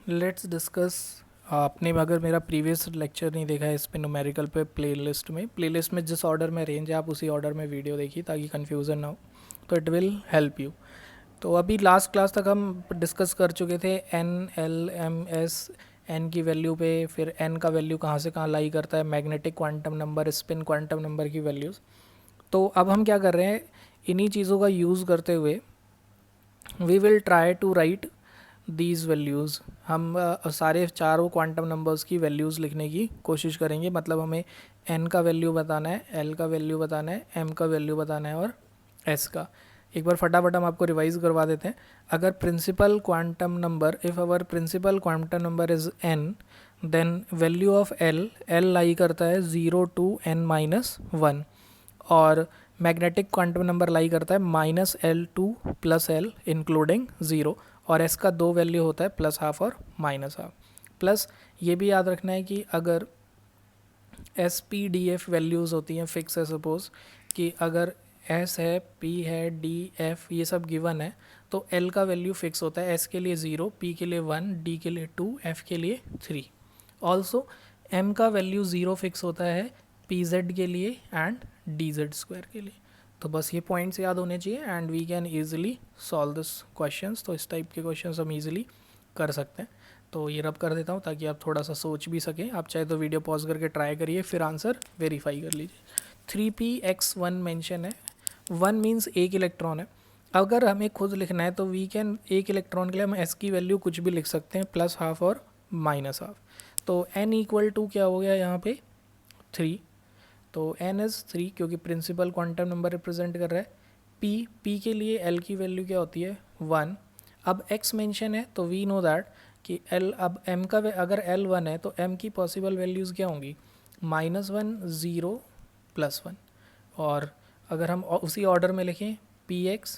Let's discuss. आपने अगर मेरा प्रीवियस लेक्चर नहीं देखा है इस पे न्यूमेरिकल पे प्लेलिस्ट में जिस ऑर्डर में रेंज है आप उसी ऑर्डर में वीडियो देखिए ताकि कन्फ्यूज़न ना हो, तो इट विल हेल्प यू। तो अभी लास्ट क्लास तक हम डिस्कस कर चुके थे n l m s, n की वैल्यू पे, फिर एन का वैल्यू कहाँ से कहाँ लाई करता है, magnetic quantum number, spin quantum number की वैल्यूज़। तो अब हम क्या कर रहे हैं, इन्हीं चीज़ों का यूज़ करते हुए we will try to write these values. हम सारे चारों क्वांटम नंबर्स की वैल्यूज़ लिखने की कोशिश करेंगे। मतलब हमें एन का वैल्यू बताना है, एल का वैल्यू बताना है, एम का वैल्यू बताना है और एस का। एक बार फटाफट हम आपको रिवाइज करवा देते हैं। अगर principal quantum number, if our principal quantum number is n, then value of l, l lie करता है 0 टू एन माइनस 1, और मैग्नेटिक क्वांटम नंबर लाई करता है -L2 plus L including zero, और एस का दो वैल्यू होता है +½ और -½ प्लस ये भी याद रखना है कि अगर S P D F values होती हैं फिक्स है, सपोज कि अगर एस है, पी है, डी एफ ये सब गिवन है, तो एल का वैल्यू फिक्स होता है, एस के लिए 0, पी के लिए 1, डी के लिए 2, एफ के लिए 3। ऑल्सो एम का वैल्यू 0 फिक्स होता है पी जेड के लिए एंड डी जेड स्क्वायर के लिए। तो बस ये पॉइंट्स याद होने चाहिए and we can easily solve this questions. तो इस टाइप के क्वेश्चंस हम ईजिली कर सकते हैं। तो ये रब कर देता हूँ ताकि आप थोड़ा सा सोच भी सकें। आप चाहे तो वीडियो पॉज करके ट्राई करिए, फिर आंसर वेरीफाई कर लीजिए। 3p(x1) मेंशन है, 1 मीन्स एक इलेक्ट्रॉन है। अगर हमें खुद लिखना है तो वी कैन, एक इलेक्ट्रॉन के लिए हम एस की वैल्यू कुछ भी लिख सकते हैं, +½ और -½ तो n इक्वल टू क्या हो गया यहाँ पे 3। तो n इज़ 3 क्योंकि प्रिंसिपल क्वांटम नंबर रिप्रेजेंट कर रहा है। p के लिए l की वैल्यू क्या होती है 1। अब x मेंशन है तो वी नो दैट कि l, अब m का अगर l 1 है तो m की पॉसिबल वैल्यूज़ क्या होंगी, -1, 0, +1। और अगर हम उसी ऑर्डर में लिखें px,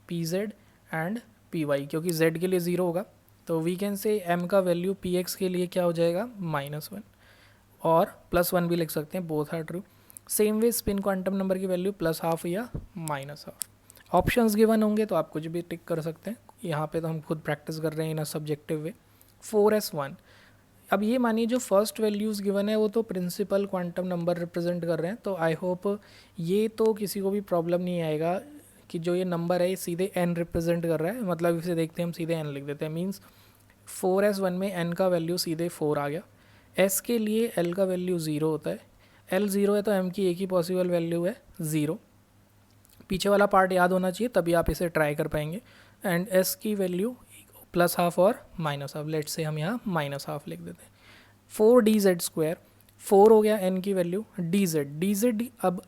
pz एंड py, क्योंकि z के लिए 0 होगा तो वी कैन से m का वैल्यू px के लिए क्या हो जाएगा -1, और +1 भी लिख सकते हैं, both are true. Same way spin quantum number की वैल्यू +½ या -½ ऑप्शंस गिवन होंगे तो आप कुछ भी टिक कर सकते हैं। यहाँ पे तो हम खुद प्रैक्टिस कर रहे हैं इन अ सब्जेक्टिव वे। 4s1, अब ये मानिए जो फर्स्ट वैल्यूज़ गिवन है वो तो प्रिंसिपल क्वांटम नंबर रिप्रेजेंट कर रहे हैं, तो आई होप ये तो किसी को भी प्रॉब्लम नहीं आएगा कि जो ये नंबर है ये सीधे n रिप्रेजेंट कर रहा है। मतलब इसे देखते हैं हम, सीधे n लिख देते हैं, मीन्स 4s1 में n का वैल्यू सीधे 4 आ गया। s के लिए l का वैल्यू 0 होता है, l 0 है तो m की एक ही पॉसिबल वैल्यू है 0। पीछे वाला पार्ट याद होना चाहिए तभी आप इसे ट्राई कर पाएंगे। एंड s की वैल्यू +½ और -½ लेट से हम यहाँ -½ लिख देते हैं। 4dz², 4 हो गया n की वैल्यू, dz, अब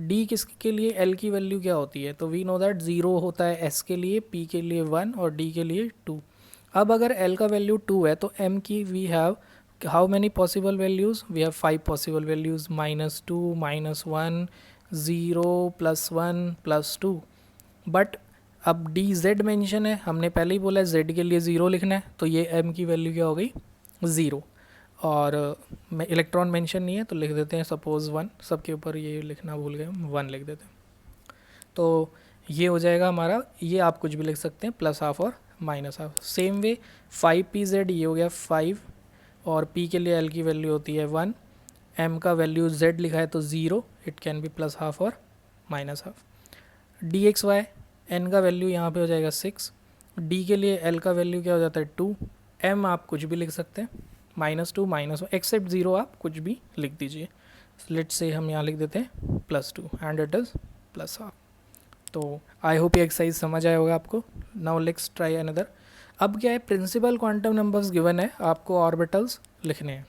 d किसके लिए, l की वैल्यू क्या होती है, तो वी नो दैट 0 होता है s के लिए, p के लिए 1 और d के लिए 2। अब अगर l का वैल्यू 2 है तो m की we have how many possible values, we have 5 possible values, -2, -1, 0, +1, +2। But अब डी जेड मेंशन है, हमने पहले ही बोला है z के लिए 0 लिखना है, तो ये m की वैल्यू क्या हो गई 0। और इलेक्ट्रॉन मेंशन नहीं है तो लिख देते हैं सपोज 1, सबके ऊपर ये लिखना भूल गए हम, 1 लिख देते हैं। तो ये हो जाएगा हमारा, ये आप कुछ भी लिख सकते हैं, +½ और -½ सेम वे 5pz, ये हो गया 5, और p के लिए l की वैल्यू होती है 1, m का वैल्यू z लिखा है तो 0, इट कैन बी +½ और -½ dxy, n का वैल्यू यहाँ पे हो जाएगा 6, d के लिए l का वैल्यू क्या हो जाता है 2, m आप कुछ भी लिख सकते हैं, -2, -1 एक्सेप्ट 0 आप कुछ भी लिख दीजिए। लेट से हम यहाँ लिख देते हैं +2 एंड इट इज़ +½ तो आई होप ये एक्सरसाइज समझ आया होगा आपको। Now let's try another. अब क्या है, प्रिंसिपल क्वांटम नंबर्स गिवन है, आपको ऑर्बिटल्स लिखने हैं।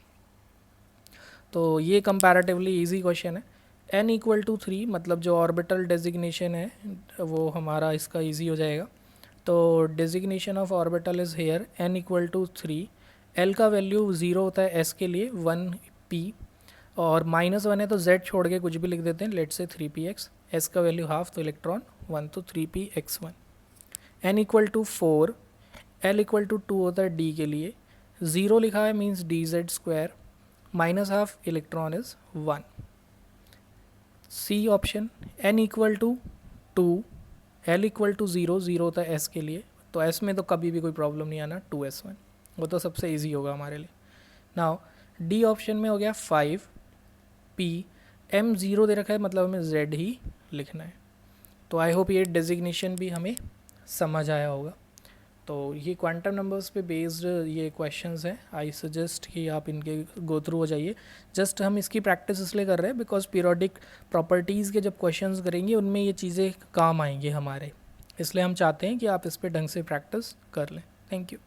तो ये कंपैरेटिवली इजी क्वेश्चन है। n इक्वल टू 3, मतलब जो ऑर्बिटल डेजिग्नेशन है वो हमारा इसका इजी हो जाएगा। तो designation of orbital is here n equal to 3, l का वैल्यू 0 होता है s के लिए, 1p, और -1 है तो z छोड़ के कुछ भी लिख देते हैं, लेट से 3px, s का वैल्यू हाफ तो इलेक्ट्रॉन 1, तो 3px1। n equal to 4, l equal to 2 होता है d के लिए, 0 लिखा है means dz², -½ electron is 1। C option, n equal to 2, l equal to 0, 0 होता है s के लिए, तो s में तो कभी भी कोई प्रॉब्लम नहीं आना, 2s1। वो तो सबसे ईजी होगा हमारे लिए। नाउ डी ऑप्शन में हो गया 5 P, M 0 दे रखा है, मतलब हमें Z ही लिखना है। तो आई होप ये डेजिग्नेशन भी हमें समझ आया होगा। तो ये क्वांटम नंबर्स पे बेस्ड ये क्वेश्चंस हैं। आई सजेस्ट कि आप इनके गो थ्रू हो जाइए। जस्ट हम इसकी प्रैक्टिस इसलिए कर रहे हैं बिकॉज पीरियोडिक प्रॉपर्टीज़ के जब क्वेश्चंस करेंगे उनमें ये चीज़ें काम आएंगी हमारे, इसलिए हम चाहते हैं कि आप इस पर ढंग से प्रैक्टिस कर लें। Thank you.